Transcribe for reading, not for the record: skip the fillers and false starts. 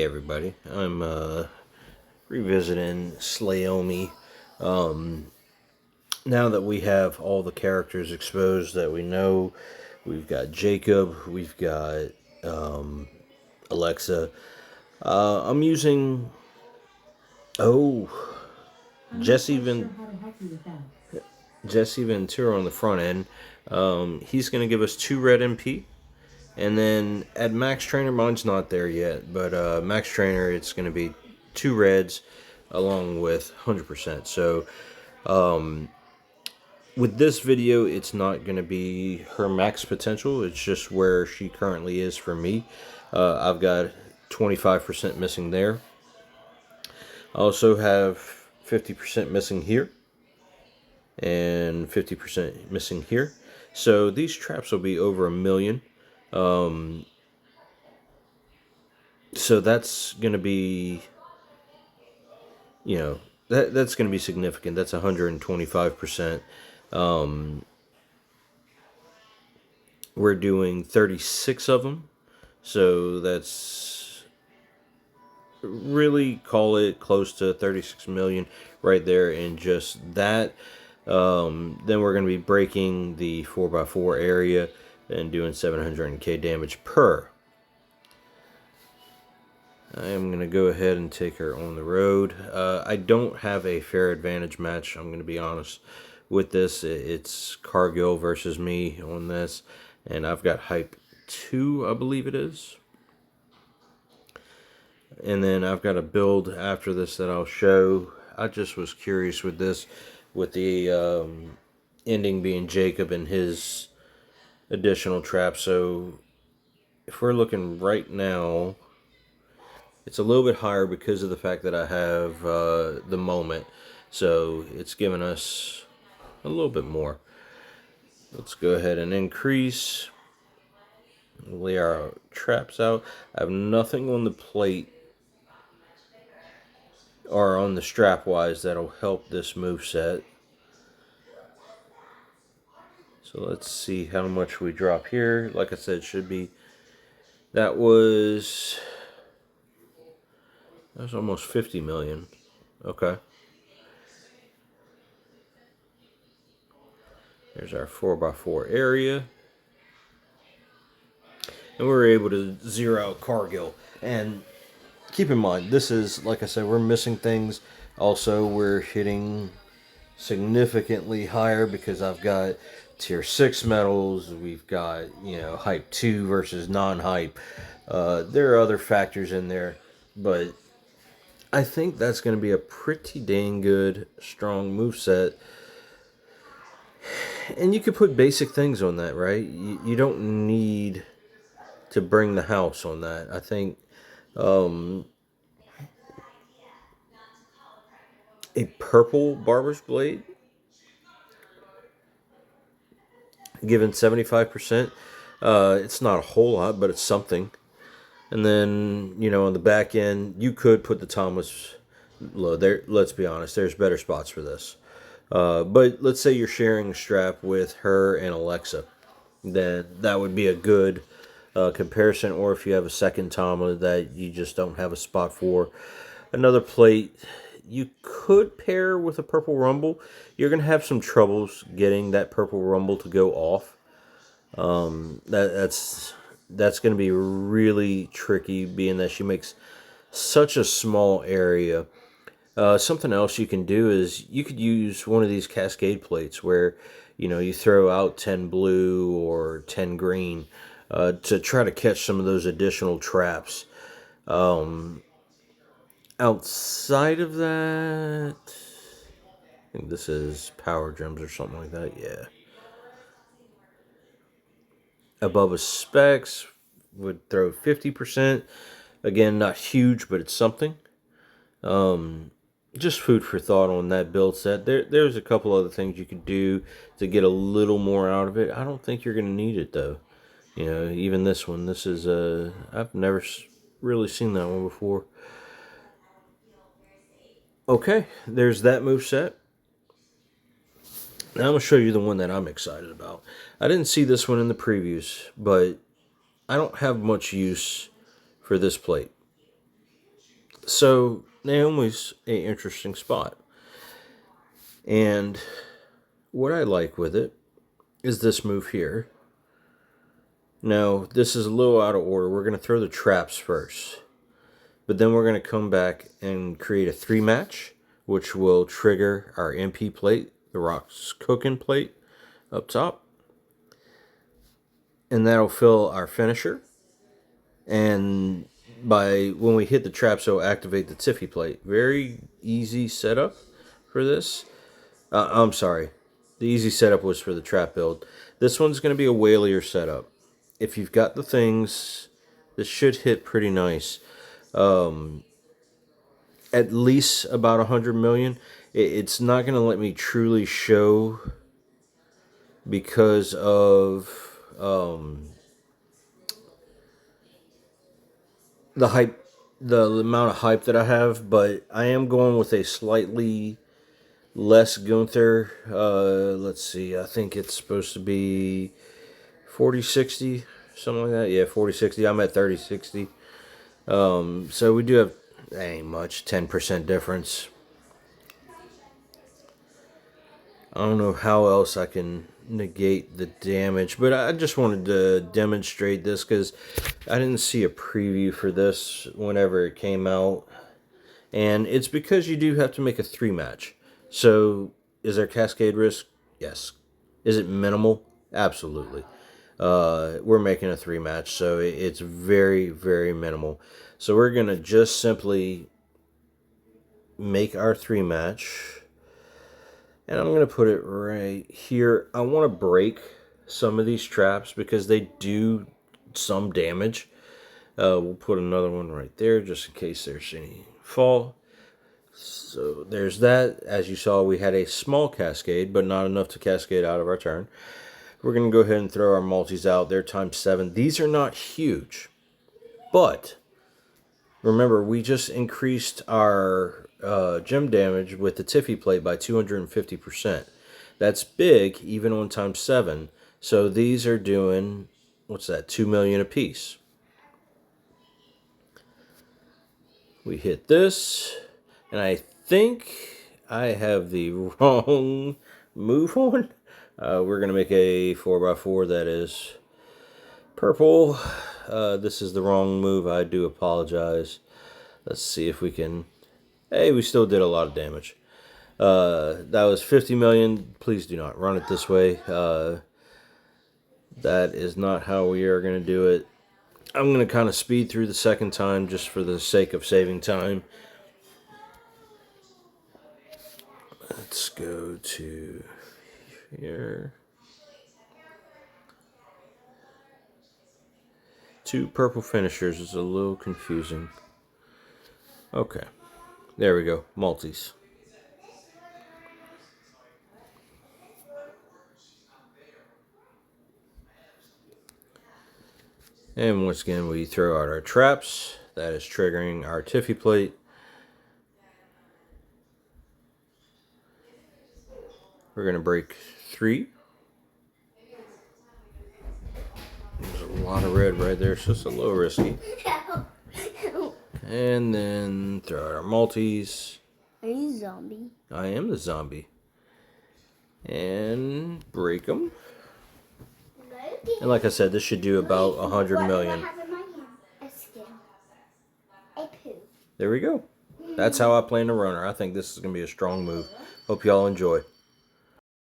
everybody, I'm revisiting Naomi. Now that we have all the characters exposed that we know, we've got Jacob, we've got Alexa. I'm using Jesse Jesse Ventura on the front end. He's going to give us 2 red MP. And then at Max Trainer, mine's not there yet, but Max Trainer, it's going to be 2 reds along with 100%. So with this video, it's not going to be her max potential. It's just where she currently is for me. I've got 25% missing there. I also have 50% missing here and 50% missing here. So these traps will be over 1 million. So that's going to be, that's going to be significant. That's 125%. We're doing 36 of them. So that's really, call it close to 36 million right there in just that. Then we're going to be breaking the 4x4 area and doing 700k damage per. I am going to go ahead and take her on the road. I don't have a fair advantage match, I'm going to be honest with this. It's Cargill versus me on this, and I've got hype 2, I believe it is. And then I've got a build after this that I'll show. I just was curious with this, with the ending being Jacob and his additional trap. So if we're looking right now, it's a little bit higher because of the fact that I have the moment. So it's giving us a little bit more. Let's go ahead and increase. Lay our traps out. I have nothing on the plate or on the strap wise that'll help this move set. So let's see how much we drop here. Like I said, should be, that was almost 50 million. Okay. There's our 4x4 area. And we were able to zero out Cargill. And keep in mind, this is, like I said, we're missing things. Also, we're hitting significantly higher because I've got tier 6 metals. We've got, hype 2 versus non-hype. There are other factors in there, but I think that's going to be a pretty dang good, strong moveset. And you could put basic things on that, right? You don't need to bring the house on that. I think a purple barber's blade, given 75%, it's not a whole lot, but it's something. And then, on the back end, you could put the Thomas low. There, let's be honest, there's better spots for this. But let's say you're sharing a strap with her and Alexa. Then that would be a good comparison. Or if you have a second Tama that you just don't have a spot for. Another plate, you could pair with a purple rumble. You're going to have some troubles getting that purple rumble to go off. That's going to be really tricky, being that she makes such a small area. Something else you can do is you could use one of these cascade plates where, you throw out 10 blue or 10 green to try to catch some of those additional traps. Outside of that, I think this is power gems or something like that, yeah. Above a specs would throw 50%. Again, not huge, but it's something. Just food for thought on that build set. There's a couple other things you could do to get a little more out of it. I don't think you're going to need it, though. Even this one. This is I've never really seen that one before. Okay, there's that move set. Now I'm going to show you the one that I'm excited about. I didn't see this one in the previews, but I don't have much use for this plate. So Naomi's an interesting spot. And what I like with it is this move here. Now, this is a little out of order. We're going to throw the traps first. But then we're going to come back and create a 3 match, which will trigger our MP plate, the Rock's cooking plate up top. And that'll fill our finisher. And when we hit the traps, it'll activate the Tiffy plate. Very easy setup for this. I'm sorry. The easy setup was for the trap build. This one's going to be a whalier setup. If you've got the things, this should hit pretty nice. At least about 100 million. It's not going to let me truly show because of the hype, the amount of hype that I have, but I am going with a slightly less Gunther. Let's see, I think it's supposed to be 40-60, something like that. Yeah, 40-60. I'm at 30-60. So we do have, ain't much, 10% difference. I don't know how else I can negate the damage, but I just wanted to demonstrate this because I didn't see a preview for this whenever it came out. And it's because you do have to make a 3 match. So, is there cascade risk? Yes. Is it minimal? Absolutely. We're making a 3 match, so it's very, very minimal. So we're going to just simply make our 3 match. And I'm going to put it right here. I want to break some of these traps because they do some damage. We'll put another one right there just in case there's any fall. So there's that. As you saw, we had a small cascade, but not enough to cascade out of our turn. We're going to go ahead and throw our multis out. They're ×7. These are not huge, but remember, we just increased our gem damage with the Tiffy plate by 250%. That's big, even on ×7. So these are doing, what's that, 2 million apiece. We hit this, and I think I have the wrong move on. We're going to make a 4x4 that is purple. This is the wrong move. I do apologize. Let's see if we can... Hey, we still did a lot of damage. That was 50 million. Please do not run it this way. That is not how we are going to do it. I'm going to kind of speed through the second time just for the sake of saving time. Let's go to here. 2 purple finishers is a little confusing. Okay. There we go. Multis. And once again, we throw out our traps. That is triggering our Tiffy plate. We're going to break 3. There's a lot of red right there, so it's a little risky. And then throw out our multis. Are you a zombie? I am the zombie. And break them. And like I said, this should do about 100 million. There we go. That's how I plan to run her. I think this is going to be a strong move. Hope y'all enjoy.